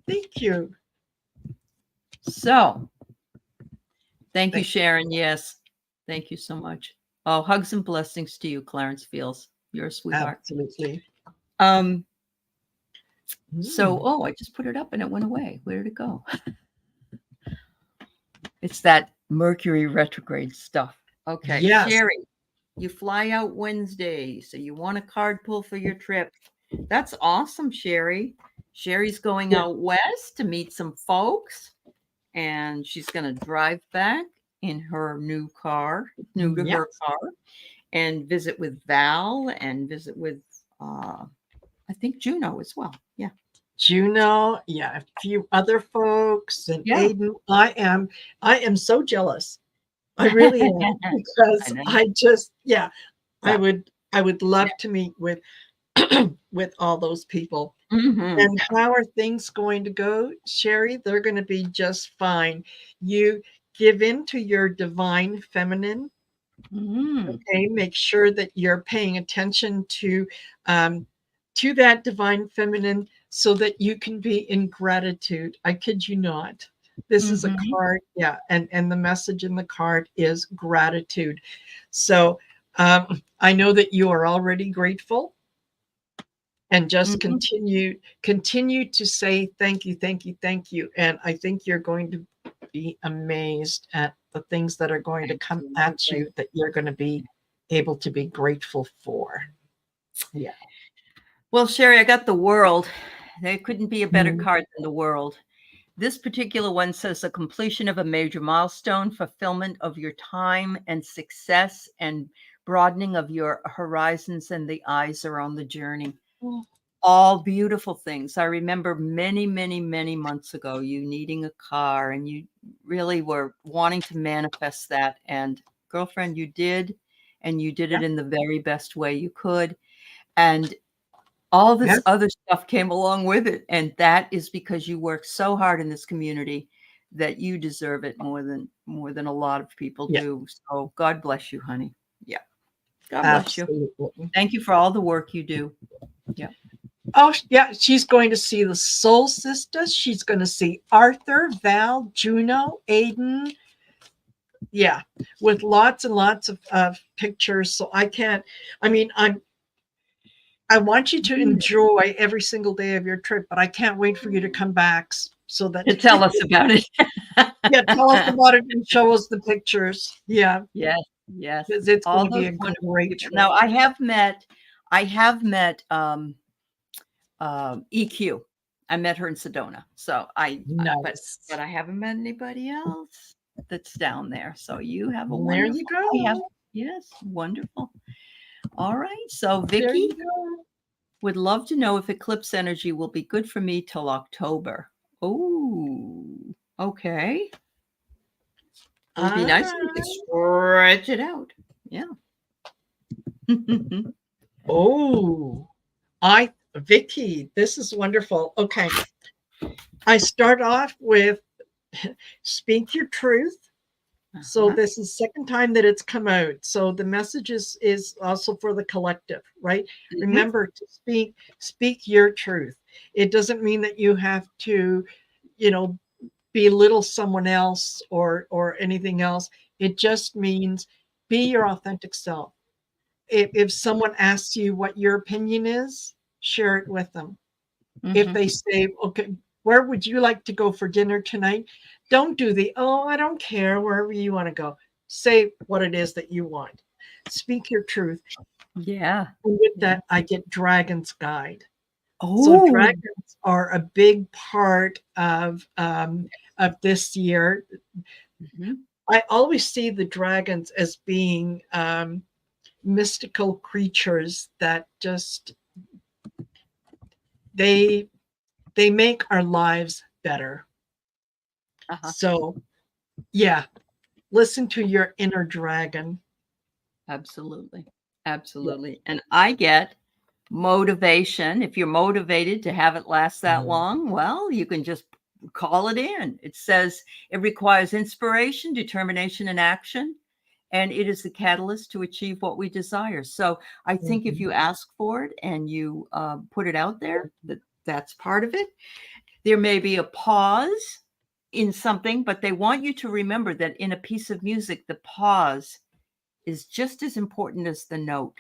Thank you. So thank you, Thank Sharon. Yes. Thank you so much. Oh, hugs and blessings to you, Clarence Fields. You're a sweetheart. Absolutely. Um, so, Mm. oh, I just put it up and it went away. Where did it go? It's that Mercury retrograde stuff. Okay, Yes. Sherry, you fly out Wednesday, so you want a card pull for your trip. That's awesome, Sherry. Sherry's going Yeah. out west to meet some folks, and she's going to drive back in her new car, new to her Yes. car, and visit with Val and visit with, I think, Juno as well. Yeah. Juno, yeah, a few other folks, and Yeah. Aiden. I am so jealous. I really am I because know. I just, yeah, Yeah. I would Yeah. love to meet with with all those people. Mm-hmm. And how are things going to go, Sherry? They're going to be just fine. You give in to your divine feminine. Mm-hmm. Okay, make sure that you're paying attention um, to that divine feminine so that you can be in gratitude. I kid you not. This is a Mm-hmm. card, yeah, and the message in the card is gratitude. So I know that you are already grateful, and just Mm-hmm. continue to say thank you, thank you, thank you. And I think you're going to be amazed at the things that are going to come at Absolutely. you that you're going to be able to be grateful for. Yeah. Well, Sherry, I got the world. There couldn't be a better Mm. card than the world. This particular one says the completion of a major milestone, fulfillment of your time and success, and broadening of your horizons, and the eyes are on the journey. All beautiful things. I remember many, many, many months ago, you needing a car and you really were wanting to manifest that. And girlfriend, you did, and you did Yeah. it in the very best way you could. And all this Yeah. other stuff came along with it. And that is because you work so hard in this community that you deserve it more than a lot of people Yeah. do. So God bless you, honey. Yeah. God bless you. Absolutely. Thank you for all the work you do. Yeah. Oh, yeah. She's going to see the Soul Sisters. She's going to see Arthur, Val, Juno, Aiden. Yeah, with lots and lots of pictures. So I mean, I want you to Mm. enjoy every single day of your trip, but I can't wait for you to come back so that To tell us about it. yeah, tell us about it and show us the pictures. Yeah, Yes, yes. because it's going All to be those a wonderful great people. trip. Now I have met EQ. I met her in Sedona. So but Nice. I haven't met anybody else that's down there. So you have a There you wonderful I have go. yes, wonderful. All right. So There Vicky you go. would love to know if eclipse energy will be good for me till October. Oh, okay. It would be nice if you could Ah, stretch it out. Yeah. oh, Vicky, this is wonderful. Okay, I start off with speak your truth. So Uh-huh. this is second time that it's come out. So the message is also for the collective, right? Mhm. Remember to speak your truth. It doesn't mean that you have to, you know, belittle someone else or anything else. It just means be your authentic self. If someone asks you what your opinion is, share it with them. If Mhm. they say, okay, where would you like to go for dinner tonight? Don't do the, oh, I don't care, wherever you want to go. Say what it is that you want. Speak your truth. Yeah. And with Yeah. that, I get Dragon's Guide. So Oh. dragons are a big part of this year. Mhm. I always see the dragons as being mystical creatures that just they they make our lives better. Uh-huh. So yeah, listen to your inner dragon. Absolutely. Yeah. Absolutely. And I get motivation. If you're motivated to have it last that long, well, you can just call it in. It says it requires inspiration, determination, and action, and it is the catalyst to achieve what we desire. So I think if Mhm. you ask for it and you put it out there, that's part of it. There may be a pause in something, but they want you to remember that in a piece of music, the pause is just as important as the note.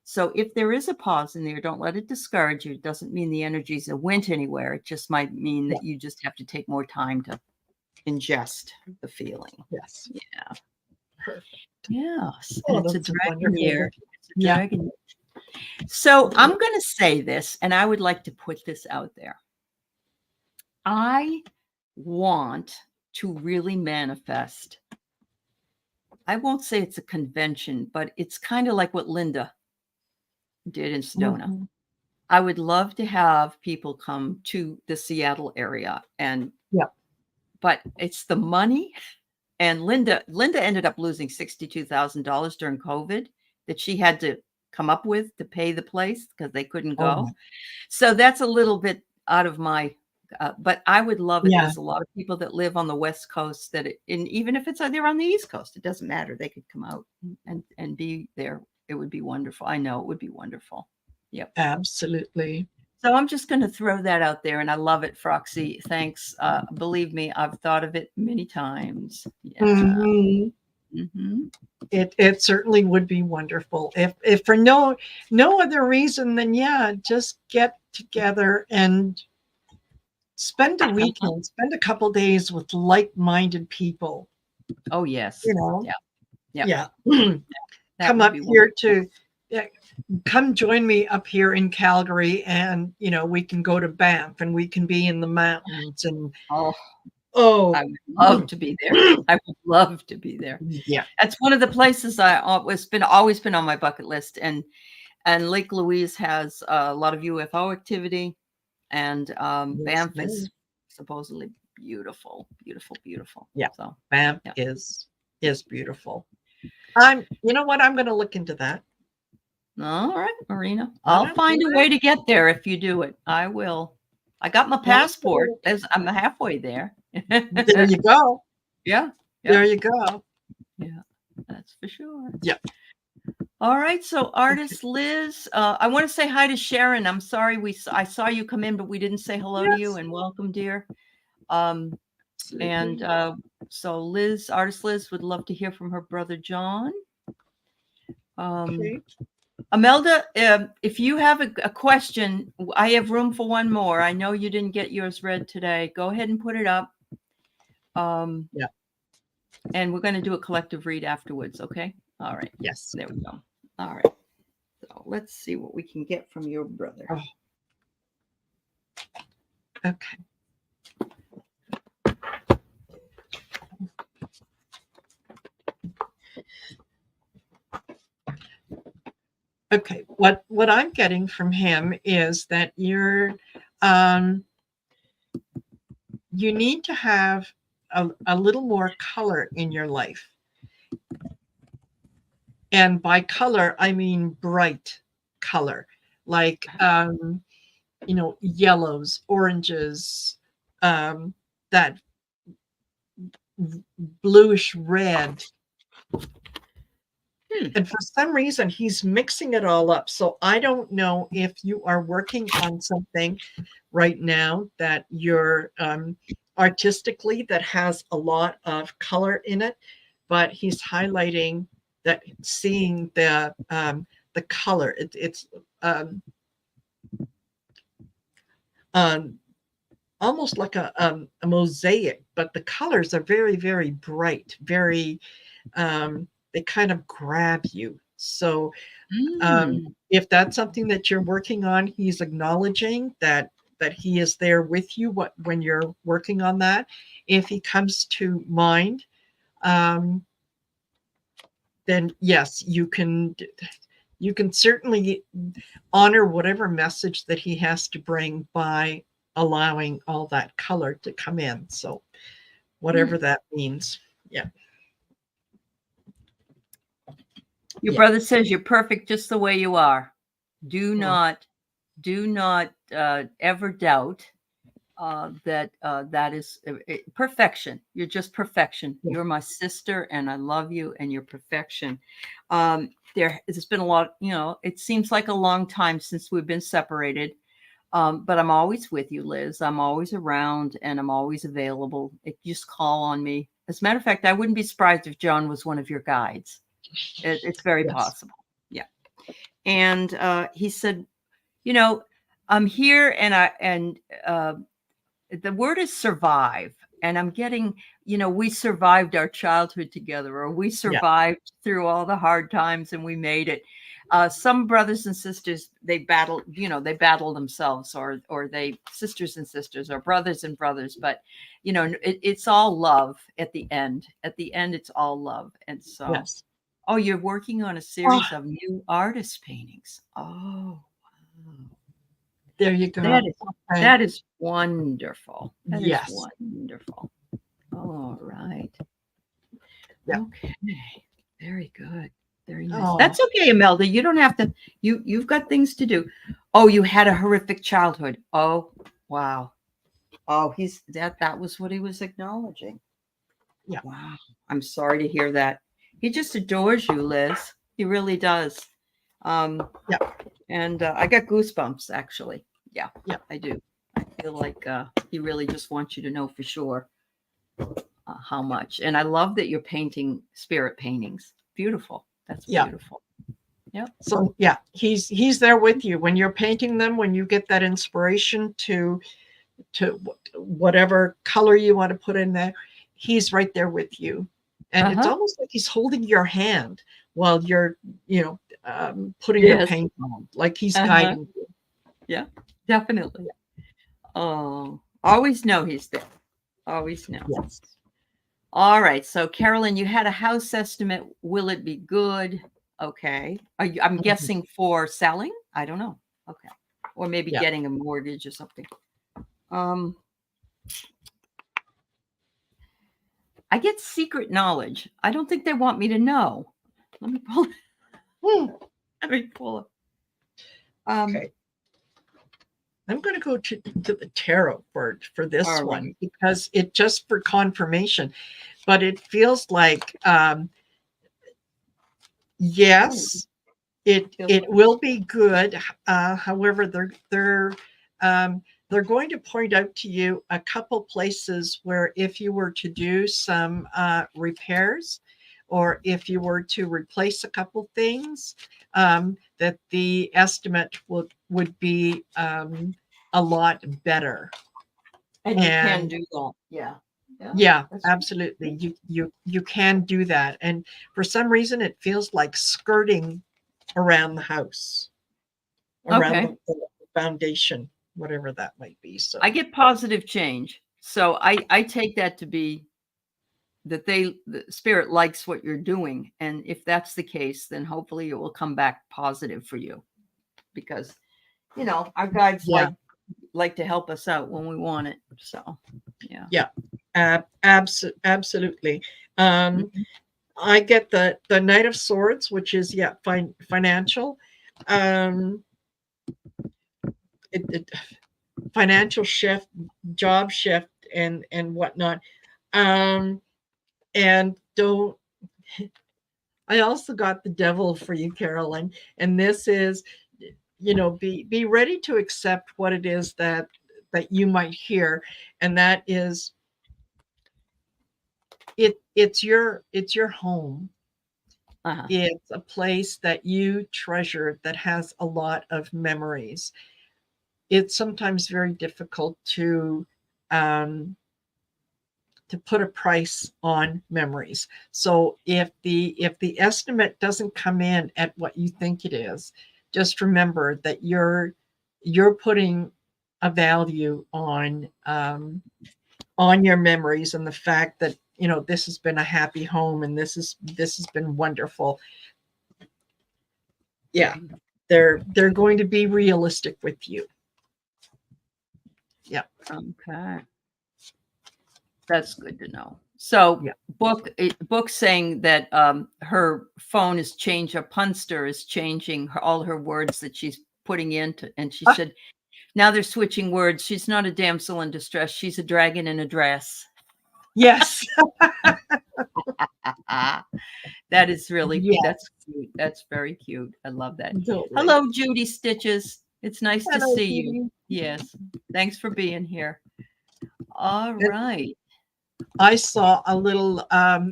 So if there is a pause in there, don't let it discourage you. It doesn't mean the energies went anywhere. It just might mean Yeah. that you just have to take more time to ingest the feeling. Yes. Yeah. Perfect. Yes. And Oh, it's a that's a dragon wonderful year. one. It's a Yeah. dragon year. So I'm going to say this, and I would like to put this out there. I want to really manifest. I won't say it's a convention, but it's kind of like what Linda did in Sedona. Mhm. I would love to have people come to the Seattle area Yeah. but it's the money. And Linda ended up losing $62,000 during COVID that she had to come up with to pay the place because they couldn't Oh go. my. So that's a little bit out of my but I would love it. Yeah. There's a lot of people that live on the West Coast and even if it's they're on the East Coast, it doesn't matter. They could come out and be there. It would be wonderful. I know it would be wonderful. Yep. Absolutely. So I'm just going to throw that out there, and I love it, Froxy. Thanks. Believe me, I've thought of it many times. Yeah. Mhm. Hmm. It certainly would be wonderful if for no other reason than, yeah, just get together and spend a Uh-huh. weekend, spend a couple days with like-minded people, Oh yes. you know. Yeah. Yeah. Yeah. That Come would up be here wonderful. to yeah, come join me up here in Calgary, and we can go to Banff and we can be in the mountains and Oh, I oh. would love to be there. I would love to be there. Yeah. That's one of the places I always been on my bucket list, and Lake Louise has a lot of UFO activity, and Yes, Banff ma'am. is supposedly beautiful, beautiful, beautiful. Yeah. So Banff yeah. is beautiful. You know what? I'm going to look into that. All right, Marina. All I'll find a way to get there if you do it. I will. I got my passport. right. I'm halfway there. There you go. Yeah. There Yep. you go. Yeah. That's for sure. Yeah. All right. So, artist Liz, I want to say hi to Sharon. I'm sorry I saw you come in, but we didn't say hello to you Yes. and welcome, dear. Um, and Absolutely. so artist Liz would love to hear from her brother John. Um, Okay. Imelda, if you have a question, I have room for one more. I know you didn't get yours read today. Go ahead and put it up. Yeah. And we're going to do a collective read afterwards. Okay. All right. Yes. There we go. All right. So let's see what we can get from your brother. Oh. Okay. Okay. What I'm getting from him is that you need to have a little more color in your life. And by color, I mean bright color, like yellows, oranges, that bluish red. And for some reason, he's mixing it all up. So I don't know if you are working on something right now that you're artistically that has a lot of color in it, but he's highlighting that, seeing the color. It's um, almost like a mosaic, but the colors are very, very bright, very, they kind of grab you. So Mm. if that's something that you're working on, he's acknowledging that he is there with you when you're working on that. If he comes to mind, um, then yes, you can certainly honor whatever message that he has to bring by allowing all that color to come in. So whatever Mm. that means. Yeah. Your Yeah. brother says you're perfect just the way you are. Do Oh, not, do not ever doubt that that is perfection. You're just perfection. yeah. You're my sister, and I love you, and you're perfection. There's been a lot. You know, it seems like a long time since we've been separated. But I'm always with you, Liz. I'm always around, and I'm always available. Just call on me. As a matter of fact, I wouldn't be surprised if John was one of your guides. It's very Yes. possible. Yeah. And he said, you know, I'm here, and uh, the word is survive. And I'm getting, you know, we survived our childhood together, or we Yeah. survived through all the hard times and we made it. Some brothers and sisters, they battle, you know, they battle themselves, or they sisters and sisters, or brothers and brothers. But, you know, it's all love at the end. At the end, it's all love. And so, Yes. oh, you're working on a Oh, series of new artist paintings. Oh, wow. there you That go. is Okay. that is wonderful. That is Yes. wonderful. All right. Yeah. Okay. Very good. Very nice. Oh, That's okay, Imelda. You don't have to. You've got things to do. Oh, you had a horrific childhood. Oh, wow. Oh, that was what he was acknowledging. yeah. Wow. I'm sorry to hear that. He just adores you, Liz. He really does. Um, Yeah. and I got goosebumps actually. Yeah, Yeah. I do. I feel like he really just wants you to know for sure how much. And I love that you're painting spirit paintings. Beautiful. That's Yeah. beautiful. Yep. So yeah, he's there with you when you're painting them, when you get that inspiration to whatever color you want to put in there, he's right there with you. And Uh it's huh. almost like he's holding your hand while you're, putting the Yes. paint on, like he's Uh huh. guiding you. Yeah. Definitely. Oh, always know he's there. Always know. Yes. All right. So, Carolyn, you had a house estimate. Will it be good? Okay. I'm Mhm. guessing for selling? I don't know. Okay. Or maybe Yeah. getting a mortgage or something. Um, I get secret knowledge. I don't think they want me to know. Let me pull. Hmm. Let me pull it. Um, Okay. I'm going to go to the tarot for this all one right. because it just for confirmation, but it feels like Oh, yes, feels it like. will be good. However, they're going to point out to you a couple places where if you were to do some repairs, or if you were to replace a couple things, that the estimate would be a lot better. And you can And do that. Yeah. Yeah. yeah, That's absolutely. You can do that. And for some reason, it feels like skirting around the house, around okay. the foundation, whatever that might be. So I get positive change. So I take that to be that the spirit likes what you're doing. And if that's the case, then hopefully it will come back positive for you because, you know, our guides yeah, like to help us out when we want it. So, yeah. yeah, absolutely. Mhm. I get the Knight of Swords, which is yeah, financial, um, it, financial shift, job shift, and whatnot. Um, and don't. I also got the devil for you, Carolyn, and this is, be ready to accept what it is that you might hear, and that is it's your home. Uh-huh. It's a place that you treasure that has a lot of memories. it's sometimes very difficult um, to put a price on memories. So if the estimate doesn't come in at what you think it is, just remember that you're putting a value on your memories and the fact that, you know, this has been a happy home and this has been wonderful. Yeah, they're going to be realistic with you. Yeah. Okay. That's good to know. So Yeah. book saying that her phone is changed, a punster is changing all her words that she's putting into, and she said, now they're switching words. She's not a damsel in distress. She's a dragon in a dress. Yes. That is really, Yes. that's cute. That's very cute. I love that. Totally. Hello, Judy Stitches. It's nice to Hello, see Judy. you. Yes. Thanks for being here. All right. I saw a little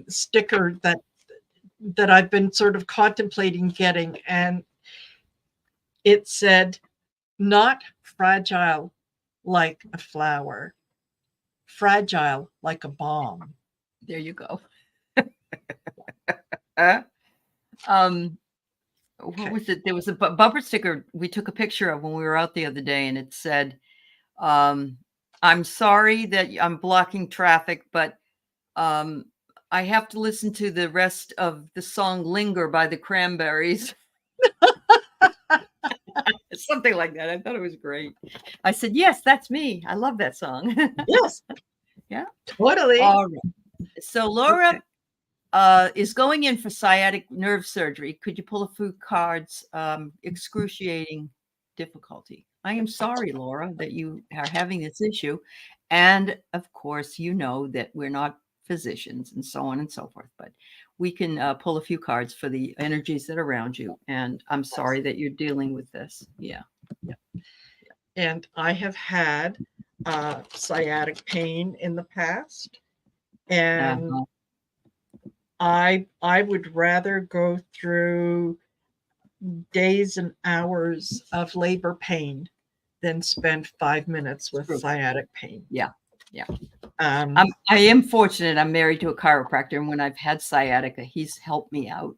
sticker that I've been sort of contemplating getting, and it said, not fragile like a flower, fragile like a bomb. There you go. What was it? There was a bumper sticker we took a picture of when we were out the other day, and it said, I'm sorry that I'm blocking traffic, but I have to listen to the rest of the song Linger by the Cranberries. Something like that. I thought it was great. I said, yes, that's me. I love that song. Yes. Yeah. Totally. All right. So Laura is going in for sciatic nerve surgery. Could you pull a few cards? Excruciating difficulty. I am sorry, Laura, that you are having this issue. And of course, you know that we're not physicians and so on and so forth, but we can pull a few cards for the energies that are around you. And I'm sorry that you're dealing with this. Yeah. Yeah. And I have had sciatic pain in the past, and I would rather go through days and hours of labor pain than spend 5 minutes with sciatic pain. Yeah. Yeah. I am fortunate. I'm married to a chiropractor, and when I've had sciatica, he's helped me out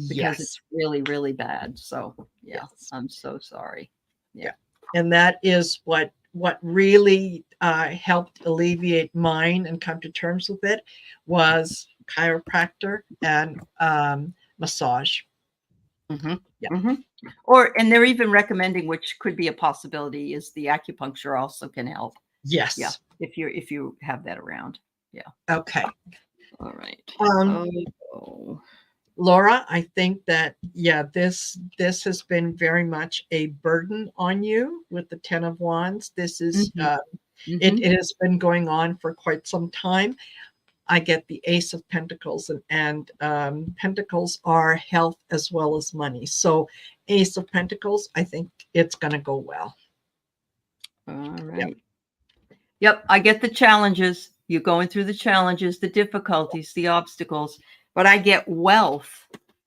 because it's really, really bad. So yeah, I'm so sorry. Yeah. And that is what really helped alleviate mine and come to terms with it was chiropractor and massage. Mm-hmm. Yeah. Mm-hmm. And they're even recommending, which could be a possibility, is the acupuncture also can help. Yes. Yeah. If you have that around. Yeah. Okay. All right. Laura, I think that, this has been very much a burden on you with the 10 of Wands. This is, it has been going on for quite some time. I get the Ace of Pentacles, and Pentacles are health as well as money. So Ace of Pentacles, I think it's going to go well. All right. Yep. I get the challenges. You're going through the challenges, the difficulties, the obstacles, but I get wealth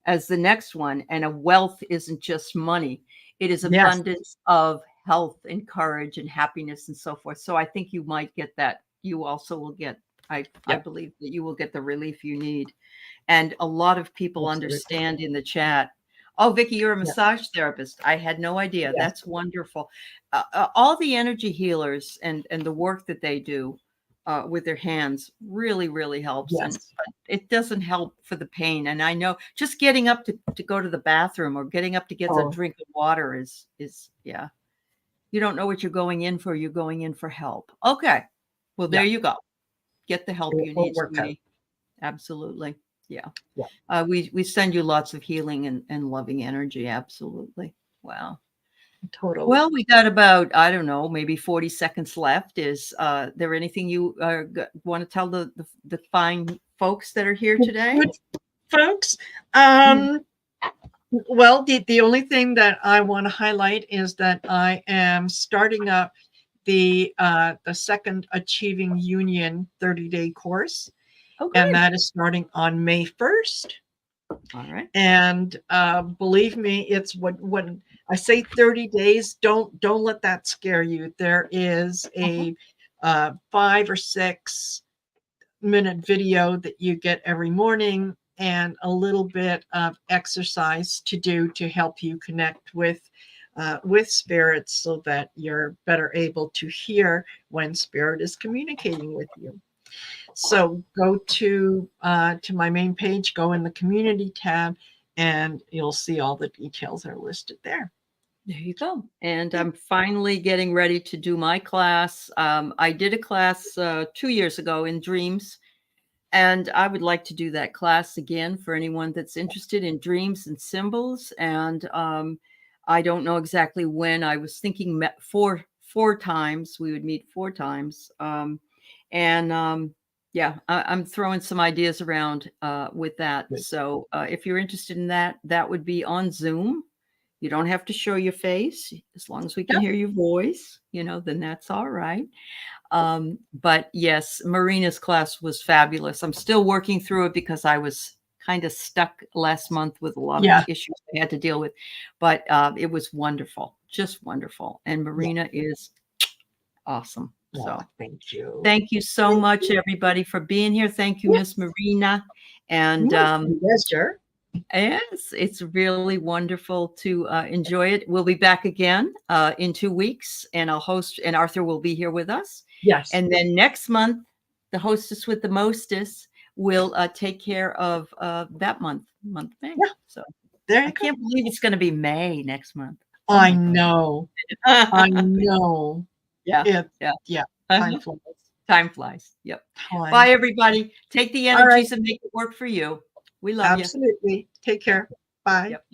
as the next one. And a wealth isn't just money. It is abundance of health and courage and happiness and so forth. So I think you might get that. You also will get, I believe that you will get the relief you need. And a lot of people understand in the chat. Oh, Vicki, you're a massage therapist. I had no idea. That's wonderful. All the energy healers and the work that they do with their hands really, really helps. And it doesn't help for the pain. And I know just getting up to go to the bathroom or getting up to get a drink of water is you don't know what you're going in for. You're going in for help. Okay. Well, there you go. Get the help you need, sweetie. Absolutely. Yeah. We send you lots of healing and loving energy. Absolutely. Wow. Totally. Well, we got about, I don't know, maybe 40 seconds left. Is there anything you want to tell the fine folks that are here today? Good folks. Well, the only thing that I want to highlight is that I am starting up the second Achieving Union 30-day course. And that is starting on May 1st. All right. And believe me, it's what I say 30 days. Don't let that scare you. There is Uh-huh. a 5 or 6 minute video that you get every morning, and a little bit of exercise to do to help you connect with spirits, so that you're better able to hear when spirit is communicating with you. So go to my main page, go in the community tab, and you'll see all the details are listed there. There you go. And Yeah. I'm finally getting ready to do my class. I did a class 2 years ago in dreams, and I would like to do that class again for anyone that's interested in dreams and symbols. And I don't know exactly when. I was thinking four times. We would meet 4 times. And yeah, I'm throwing some ideas around with that. Good. So if you're interested in that, that would be on Zoom. You don't have to show your face as long as we can Yep. hear your voice, then that's all right. But yes, Marina's class was fabulous. I'm still working through it because I was kind of stuck last month with a lot of Yeah. issues I had to deal with, but it was wonderful, just wonderful. And Yeah. Marina is awesome. So Thank you. thank you so Thank much, you. everybody, for being here. Thank you, Yeah. Miss Marina. And Pleasure. yes, it's really wonderful to enjoy it. We'll be back again in 2 weeks, and I'll host, and Arthur will be here with us. Yes. And then next month, the hostess with the mostess will take care of that month May. Yeah. So There you I go. can't believe it's going to be May next month. Oh I my God. know. I know. Yeah. Yeah. Time Uh-huh. flies. Time flies. Yep. Time. Bye, everybody. Take the All right. energies and make it work for you. We love you. Absolutely. Take care. Bye. Yep.